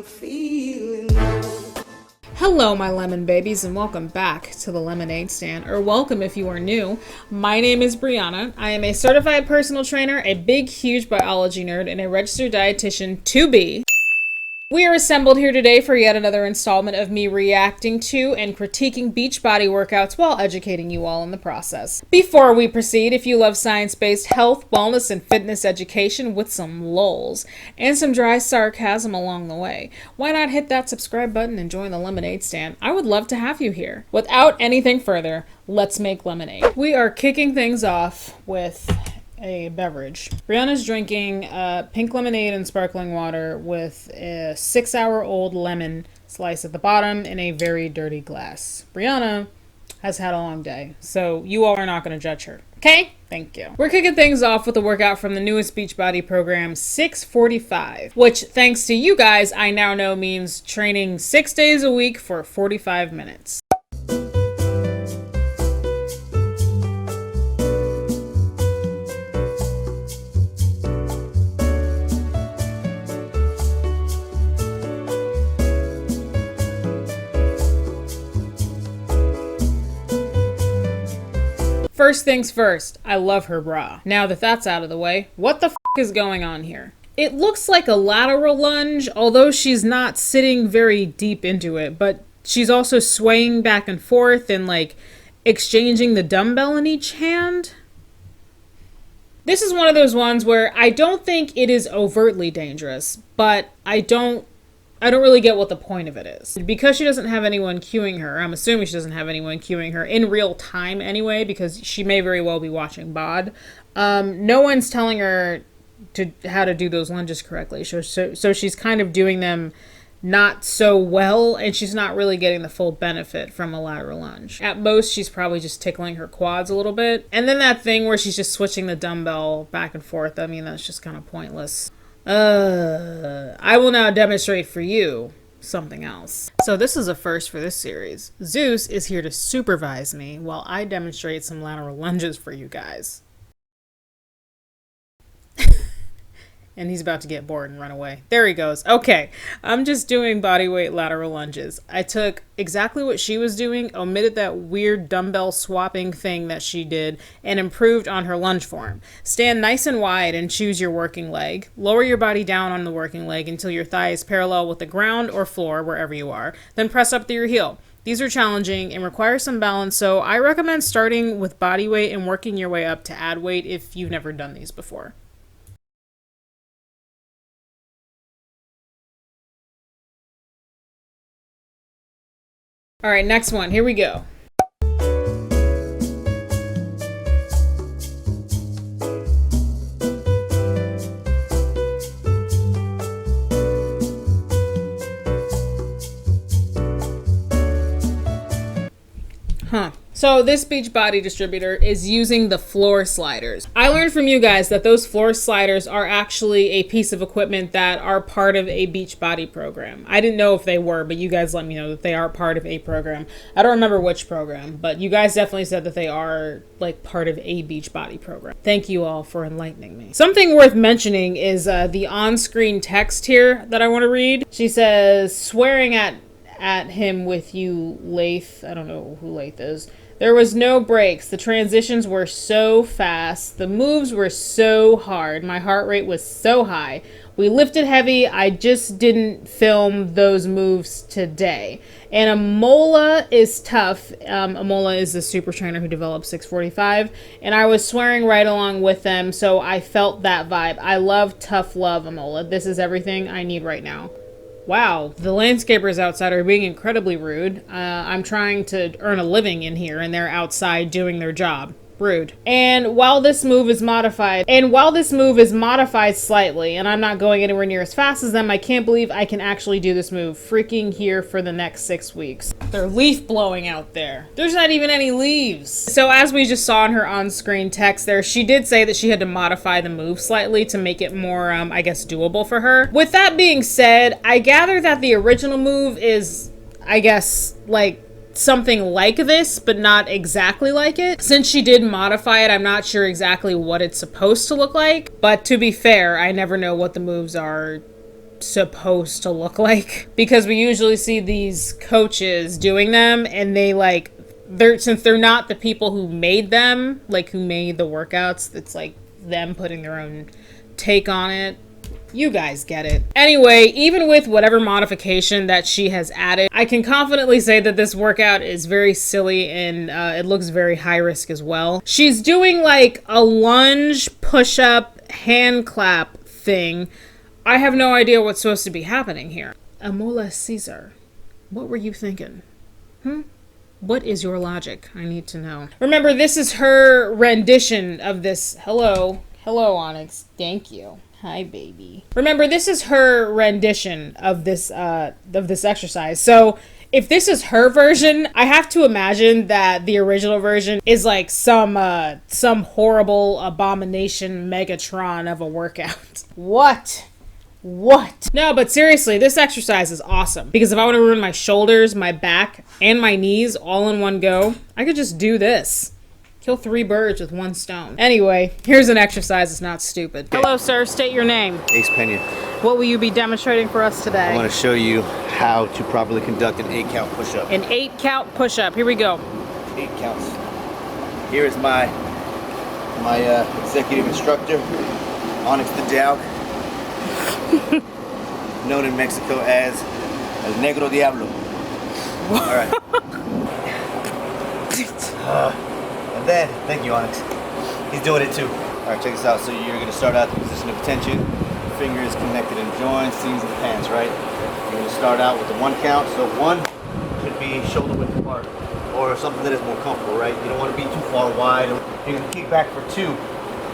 I'm feeling low. Hello, my lemon babies, and welcome back to the Lemonade Stand, or welcome if you are new. My name is Brianna. I am a certified personal trainer, a big, huge biology nerd, and a registered dietitian to be. We are assembled here today for yet another installment of me reacting to and critiquing Beachbody workouts while educating you all in the process. Before we proceed, if you love science-based health, wellness, and fitness education with some lulz and some dry sarcasm along the way, why not hit that subscribe button and join the Lemonade Stand? I would love to have you here. Without anything further, let's make lemonade. We are kicking things off with a beverage. Brianna's drinking pink lemonade and sparkling water with a 6-hour-old lemon slice at the bottom in a very dirty glass. Brianna has had a long day, so you all are not going to judge her. Okay? Thank you. We're kicking things off with a workout from the newest Beachbody program, 645, which, thanks to you guys, I now know means training 6 days a week for 45 minutes. First things first, I love her bra. Now that that's out of the way, what the f is going on here? It looks like a lateral lunge, although she's not sitting very deep into it, but she's also swaying back and forth and like exchanging the dumbbell in each hand. This is one of those ones where I don't think it is overtly dangerous, but I don't really get what the point of it is. Because she doesn't have anyone cueing her, I'm assuming she doesn't have anyone cueing her in real time anyway, because she may very well be watching bod. No one's telling her how to do those lunges correctly. So she's kind of doing them not so well, and she's not really getting the full benefit from a lateral lunge. At most, she's probably just tickling her quads a little bit. And then that thing where she's just switching the dumbbell back and forth, I mean, that's just kind of pointless. I will now demonstrate for you something else. So this is a first for this series. Zeus is here to supervise me while I demonstrate some lateral lunges for you guys. And he's about to get bored and run away. There he goes. Okay, I'm just doing bodyweight lateral lunges. I took exactly what she was doing, omitted that weird dumbbell swapping thing that she did, and improved on her lunge form. Stand nice and wide and choose your working leg. Lower your body down on the working leg until your thigh is parallel with the ground or floor, wherever you are. Then press up through your heel. These are challenging and require some balance, so I recommend starting with body weight and working your way up to add weight if you've never done these before. All right, next one. Here we go. So this Beachbody distributor is using the floor sliders. I learned from you guys that those floor sliders are actually a piece of equipment that are part of a Beachbody program. I didn't know if they were, but you guys let me know that they are part of a program. I don't remember which program, but you guys definitely said that they are like part of a Beachbody program. Thank you all for enlightening me. Something worth mentioning is the on-screen text here that I want to read. She says, swearing at him with you, Lath. I don't know who Lath is. There was no breaks. The transitions were so fast. The moves were so hard. My heart rate was so high. We lifted heavy. I just didn't film those moves today. And Amola is tough. Amola is the super trainer who developed 645. And I was swearing right along with them, so I felt that vibe. I love tough love, Amola. This is everything I need right now. Wow, the landscapers outside are being incredibly rude. I'm trying to earn a living in here and they're outside doing their job. Rude. And while this move is modified slightly, and I'm not going anywhere near as fast as them, I can't believe I can actually do this move. Freaking here for the next 6 weeks. There's leaf blowing out there. There's not even any leaves. So as we just saw in her on-screen text there, she did say that she had to modify the move slightly to make it more, I guess, doable for her. With that being said, I gather that the original move is, I guess, like, something like this, but not exactly like it. Since she did modify it, I'm not sure exactly what it's supposed to look like. But to be fair, I never know what the moves are supposed to look like, because we usually see these coaches doing them and they like, since they're not the people who made them, like who made the workouts, it's like them putting their own take on it. You guys get it. Anyway, even with whatever modification that she has added, I can confidently say that this workout is very silly and it looks very high risk as well. She's doing like a lunge, push-up, hand clap thing. I have no idea what's supposed to be happening here. Amola Caesar, what were you thinking? What is your logic? I need to know. Remember, this is her rendition of this. Hello, Onyx. Thank you. Hi, baby. Remember, this is her rendition of this exercise. So if this is her version, I have to imagine that the original version is like some horrible abomination Megatron of a workout. What? No, but seriously, this exercise is awesome, because if I want to ruin my shoulders, my back, and my knees all in one go, I could just do this. Kill 3 birds with 1 stone. Anyway, here's an exercise that's not stupid. Hello, sir. State your name. Ace Pena. What will you be demonstrating for us today? I want to show you how to properly conduct an 8-count push-up. An 8-count push-up. Here we go. 8 counts. Here is my executive instructor, Onyx the Dow, known in Mexico as El Negro Diablo. All right. And then, thank you, Onyx. He's doing it too. All right, check this out. So you're going to start out the position of attention. Fingers connected and joined, seams of the pants, right? You're going to start out with the 1 count. So 1 should be shoulder width apart, or something that is more comfortable, right? You don't want to be too far wide. You're going to kick back for 2.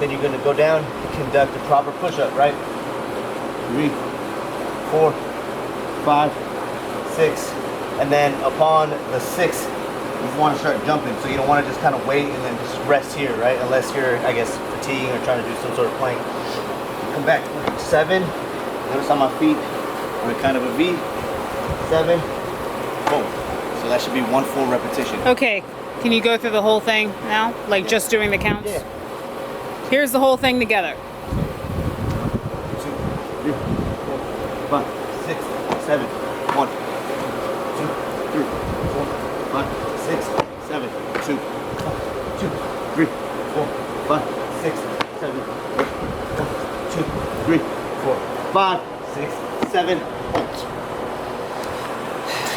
Then you're going to go down and conduct a proper push-up, right? 3, 4, 5, 6, and then upon the 6th, you want to start jumping. So you don't want to just kind of wait and then just rest here, right? Unless you're, I guess, fatiguing or trying to do some sort of plank. Come back. 7. Notice on my feet, I'm in kind of a V. 7. Boom. So that should be 1 full repetition. Okay, can you go through the whole thing now? Like just doing the counts? Yeah. Here's the whole thing together. 2, 3, 4, 5, 6, 7. 1, 2, 3, 4, 5, 6, 7, 2, 2, 3, 4, 5, 6, 7, 1, 2, 3, 4, 5, 6, 7.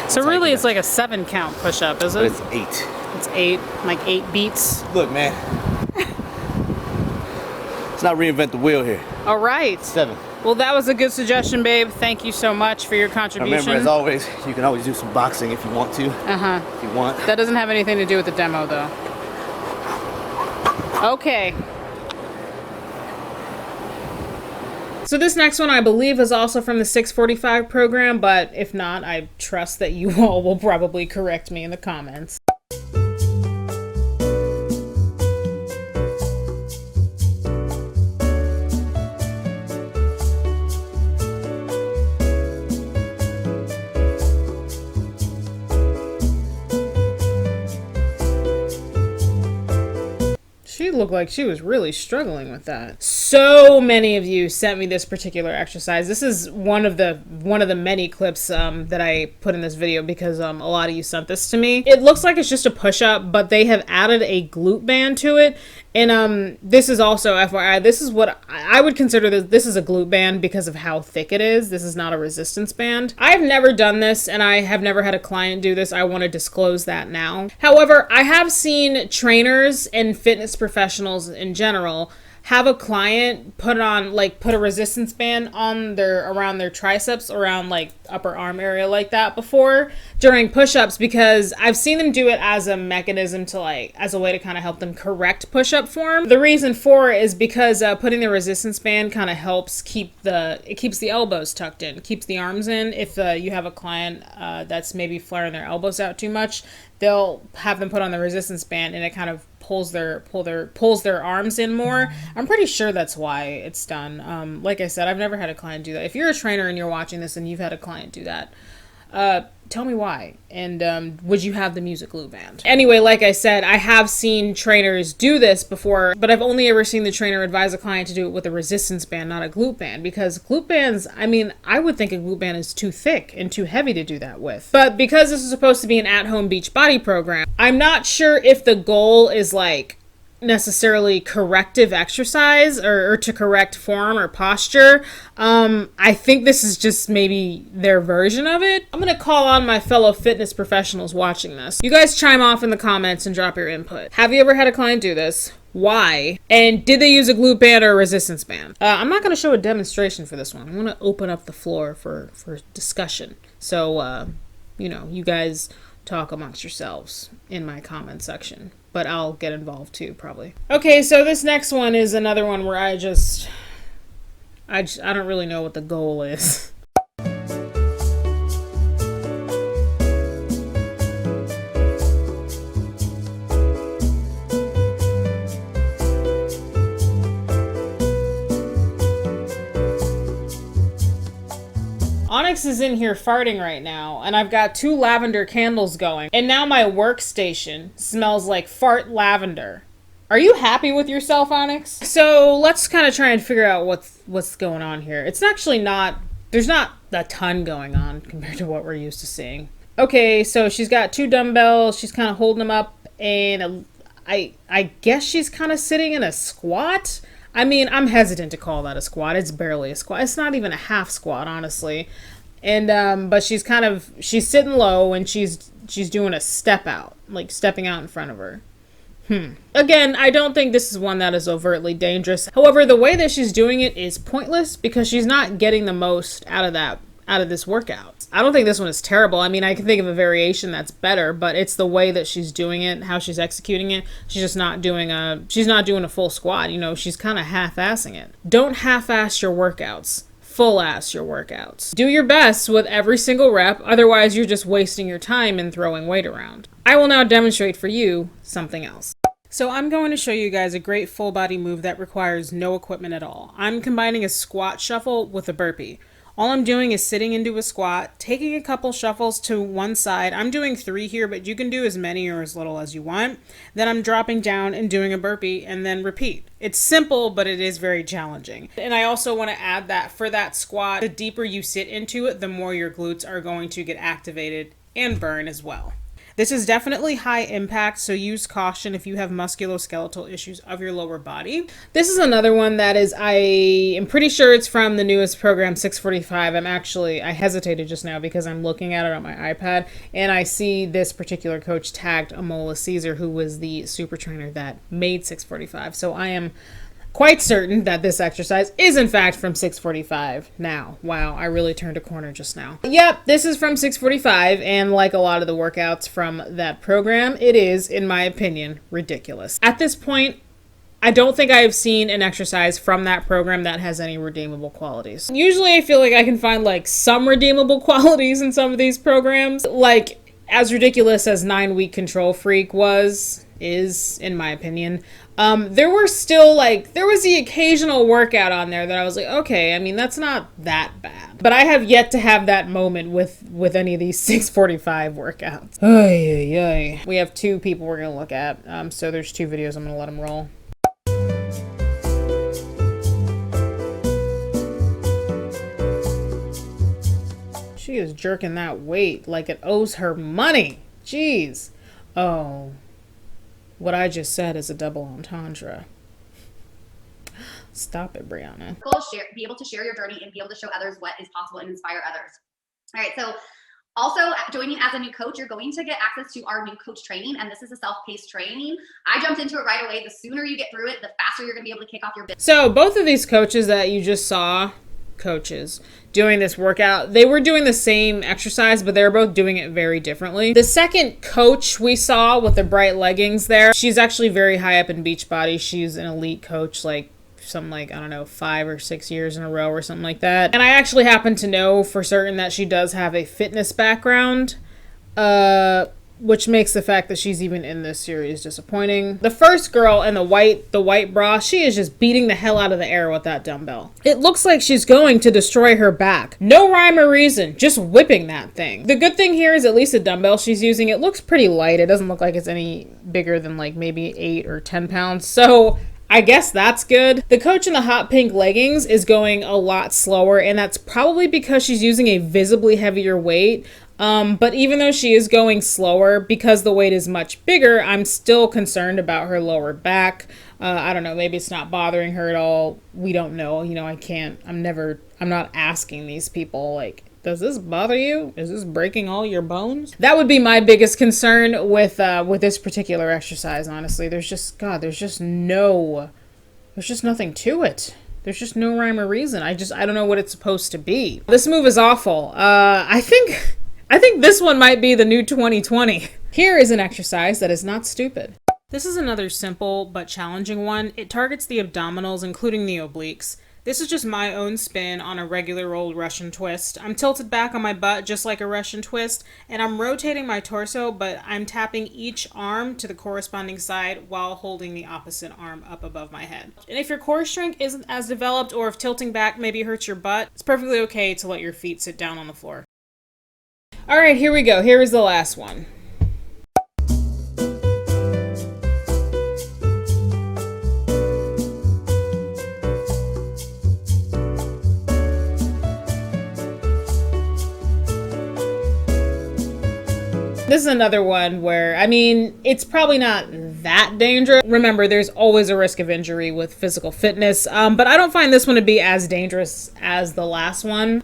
So really it's like a 7-count push-up, is it? But it's 8. It's 8, like 8 beats. Look, man. Let's not reinvent the wheel here. All right. 7. Well, that was a good suggestion, babe. Thank you so much for your contribution. Remember, as always, you can always do some boxing if you want to. If you want. That doesn't have anything to do with the demo, though. Okay. So this next one, I believe, is also from the 645 program, but if not, I trust that you all will probably correct me in the comments. She looked like she was really struggling with that. So many of you sent me this particular exercise. This is one of the many clips that I put in this video because a lot of you sent this to me. It looks like it's just a push-up, but they have added a glute band to it. And this is also FYI, this is what I would consider this is a glute band because of how thick it is. This is not a resistance band. I've never done this and I have never had a client do this. I want to disclose that now. However, I have seen trainers and fitness professionals in general have a client put a resistance band on around their triceps, around like upper arm area like that before during push-ups, because I've seen them do it as a mechanism to as a way to kind of help them correct push-up form. The reason for it is because putting the resistance band kind of helps keeps the elbows tucked in, keeps the arms in. If you have a client that's maybe flaring their elbows out too much, they'll have them put on the resistance band and it kind of pulls their arms in more. I'm pretty sure that's why it's done. Like I said, I've never had a client do that. If you're a trainer and you're watching this and you've had a client do that, Tell me why. And would you have the music glute band? Anyway, like I said, I have seen trainers do this before, but I've only ever seen the trainer advise a client to do it with a resistance band, not a glute band, because glute bands, I mean, I would think a glute band is too thick and too heavy to do that with. But because this is supposed to be an at-home Beachbody program, I'm not sure if the goal is like necessarily corrective exercise or to correct form or posture. I think this is just maybe their version of it. I'm gonna call on my fellow fitness professionals watching this. You guys chime off in the comments and drop your input. Have you ever had a client do this? Why? And did they use a glute band or a resistance band? I'm not gonna show a demonstration for this one. I'm gonna open up the floor for discussion. So, you know, you guys talk amongst yourselves in my comment section. But I'll get involved too, probably. Okay, so this next one is another one where I don't really know what the goal is. Onyx is in here farting right now, and I've got 2 lavender candles going, and now my workstation smells like fart lavender. Are you happy with yourself, Onyx? So let's kind of try and figure out what's going on here. It's actually there's not a ton going on compared to what we're used to seeing. Okay, so she's got 2 dumbbells, she's kind of holding them up, and I guess she's kind of sitting in a squat. I mean, I'm hesitant to call that a squat. It's barely a squat. It's not even a half squat, honestly. And but she's sitting low and she's doing a step out, like stepping out in front of her. Again, I don't think this is one that is overtly dangerous. However, the way that she's doing it is pointless because she's not getting the most out of this workout. I don't think this one is terrible. I mean, I can think of a variation that's better, but it's the way that she's doing it, how she's executing it. She's just not doing a full squat. You know, she's kind of half-assing it. Don't half-ass your workouts. Full-ass your workouts. Do your best with every single rep, otherwise you're just wasting your time and throwing weight around. I will now demonstrate for you something else. So I'm going to show you guys a great full body move that requires no equipment at all. I'm combining a squat shuffle with a burpee. All I'm doing is sitting into a squat, taking a couple shuffles to one side. I'm doing 3 here, but you can do as many or as little as you want. Then I'm dropping down and doing a burpee and then repeat. It's simple, but it is very challenging. And I also want to add that for that squat, the deeper you sit into it, the more your glutes are going to get activated and burn as well. This is definitely high impact, so use caution if you have musculoskeletal issues of your lower body. This is another one that I am pretty sure it's from the newest program, 645. I hesitated just now because I'm looking at it on my iPad, and I see this particular coach tagged Amola Caesar, who was the super trainer that made 645. So I am quite certain that this exercise is in fact from 645 now. Wow, I really turned a corner just now. Yep, this is from 645, and like a lot of the workouts from that program, it is, in my opinion, ridiculous. At this point, I don't think I have seen an exercise from that program that has any redeemable qualities. Usually I feel like I can find like some redeemable qualities in some of these programs. Like, as ridiculous as 9-week Control Freak is, in my opinion, there was the occasional workout on there that I was like, okay, I mean, that's not that bad. But I have yet to have that moment with any of these 645 workouts. Ay, ay, ay. We have 2 people we're going to look at. So there's 2 videos. I'm going to let them roll. She is jerking that weight like it owes her money. Jeez. Oh. What I just said is a double entendre. Stop it, Brianna. Goal is be able to share your journey and be able to show others what is possible and inspire others. All right, so also joining as a new coach, you're going to get access to our new coach training, and this is a self-paced training. I jumped into it right away. The sooner you get through it, the faster you're going to be able to kick off your business. So both of these coaches that you just saw, doing this workout, they were doing the same exercise, but they were both doing it very differently. The second coach we saw with the bright leggings there, she's actually very high up in Beachbody. She's an elite coach, I don't know, 5 or 6 years in a row or something like that. And I actually happen to know for certain that she does have a fitness background. which makes the fact that she's even in this series disappointing. The first girl in the white bra, she is just beating the hell out of the air with that dumbbell. It looks like she's going to destroy her back. No rhyme or reason, just whipping that thing. The good thing here is at least the dumbbell she's using, it looks pretty light. It doesn't look like it's any bigger than like maybe 8 or 10 pounds. So I guess that's good. The coach in the hot pink leggings is going a lot slower, and that's probably because she's using a visibly heavier weight. But even though she is going slower, because the weight is much bigger, I'm still concerned about her lower back. I don't know, maybe it's not bothering her at all. We don't know. You know, I'm not asking these people, like, does this bother you? Is this breaking all your bones? That would be my biggest concern with this particular exercise, honestly. There's just nothing to it. There's just no rhyme or reason. I don't know what it's supposed to be. This move is awful. I think this one might be the new 2020. Here is an exercise that is not stupid. This is another simple but challenging one. It targets the abdominals, including the obliques. This is just my own spin on a regular old Russian twist. I'm tilted back on my butt just like a Russian twist, and I'm rotating my torso, but I'm tapping each arm to the corresponding side while holding the opposite arm up above my head. And if your core strength isn't as developed, or if tilting back maybe hurts your butt, it's perfectly okay to let your feet sit down on the floor. All right, here we go. Here is the last one. This is another one where, I mean, it's probably not that dangerous. Remember, there's always a risk of injury with physical fitness, but I don't find this one to be as dangerous as the last one.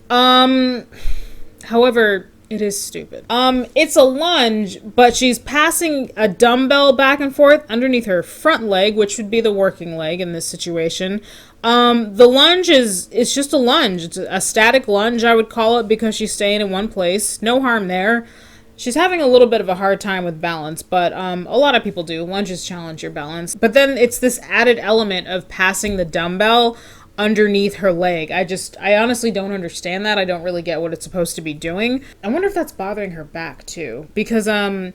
However, it is stupid. It's a lunge, but she's passing a dumbbell back and forth underneath her front leg, which would be the working leg in this situation. The lunge it's just a lunge. It's a static lunge, I would call it, because she's staying in one place. No harm there. She's having a little bit of a hard time with balance, but a lot of people do. Lunges challenge your balance. But then it's this added element of passing the dumbbell underneath her leg. I honestly don't understand that. I don't really get what it's supposed to be doing. I wonder if that's bothering her back too, because the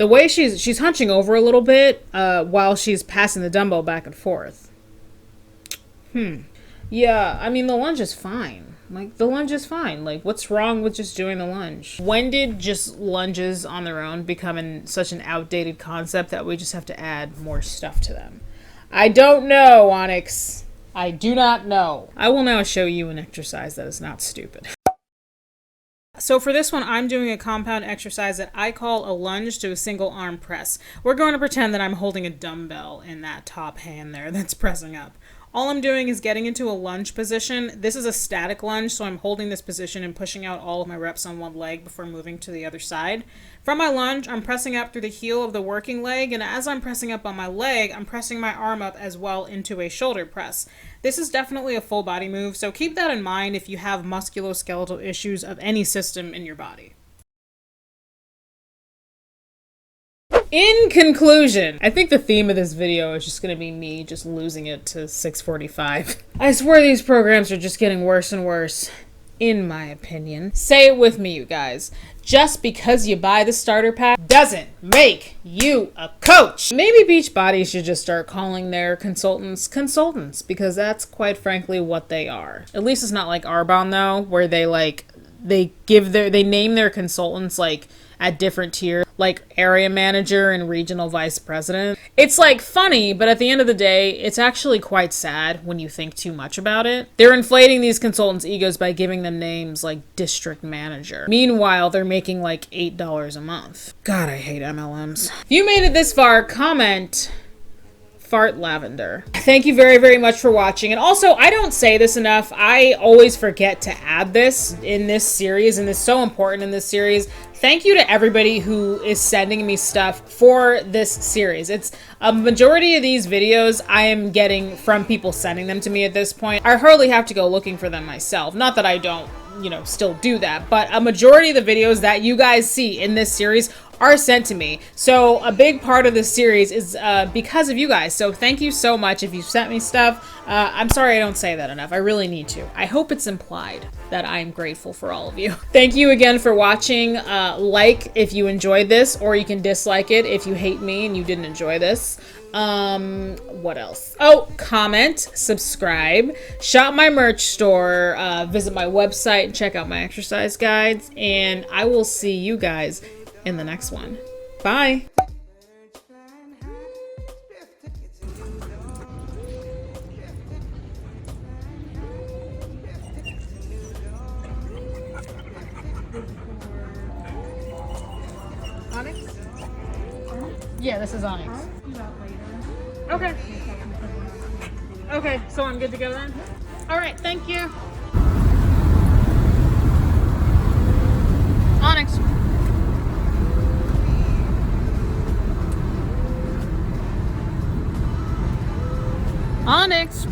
way she's hunching over a little bit while she's passing the dumbbell back and forth. Yeah, I mean, the lunge is fine. Like, the lunge is fine. Like, what's wrong with just doing the lunge? When did just lunges on their own become such an outdated concept that we just have to add more stuff to them? I don't know, Onyx. I do not know. I will now show you an exercise that is not stupid. So for this one, I'm doing a compound exercise that I call a lunge to a single arm press. We're going to pretend that I'm holding a dumbbell in that top hand there that's pressing up. All I'm doing is getting into a lunge position. This is a static lunge, so I'm holding this position and pushing out all of my reps on one leg before moving to the other side. From my lunge, I'm pressing up through the heel of the working leg, and as I'm pressing up on my leg, I'm pressing my arm up as well into a shoulder press. This is definitely a full body move, so keep that in mind if you have musculoskeletal issues of any system in your body. In conclusion, I think the theme of this video is just going to be me just losing it to 645. I swear these programs are just getting worse and worse, in my opinion. Say it with me, you guys. Just because you buy the starter pack doesn't make you a coach. Maybe Beachbody should just start calling their consultants, because that's quite frankly what they are. At least it's not like Avon though, where they name their consultants like at different tiers, like area manager and regional vice president. It's like funny, but at the end of the day, it's actually quite sad when you think too much about it. They're inflating these consultants' egos by giving them names like district manager. Meanwhile, they're making like $8 a month. God, I hate MLMs. If you made it this far, comment fart lavender. Thank you very, very much for watching. And also, I don't say this enough. I always forget to add this in this series, and it's so important in this series. Thank you to everybody who is sending me stuff for this series. It's a majority of these videos I am getting from people sending them to me at this point. I hardly have to go looking for them myself. Not that I don't, still do that, but a majority of the videos that you guys see in this series are sent to me. So a big part of this series is because of you guys. So thank you so much if you sent me stuff. I'm sorry I don't say that enough. I really need to. I hope it's implied that I'm grateful for all of you. Thank you again for watching. Like if you enjoyed this, or you can dislike it if you hate me and you didn't enjoy this. What else? Oh, comment, subscribe, shop my merch store, visit my website and check out my exercise guides, and I will see you guys in the next one. Bye. Onyx? Yeah, this is Onyx. Okay. Okay, so I'm good to go then? All right, thank you. Onyx. Onyx.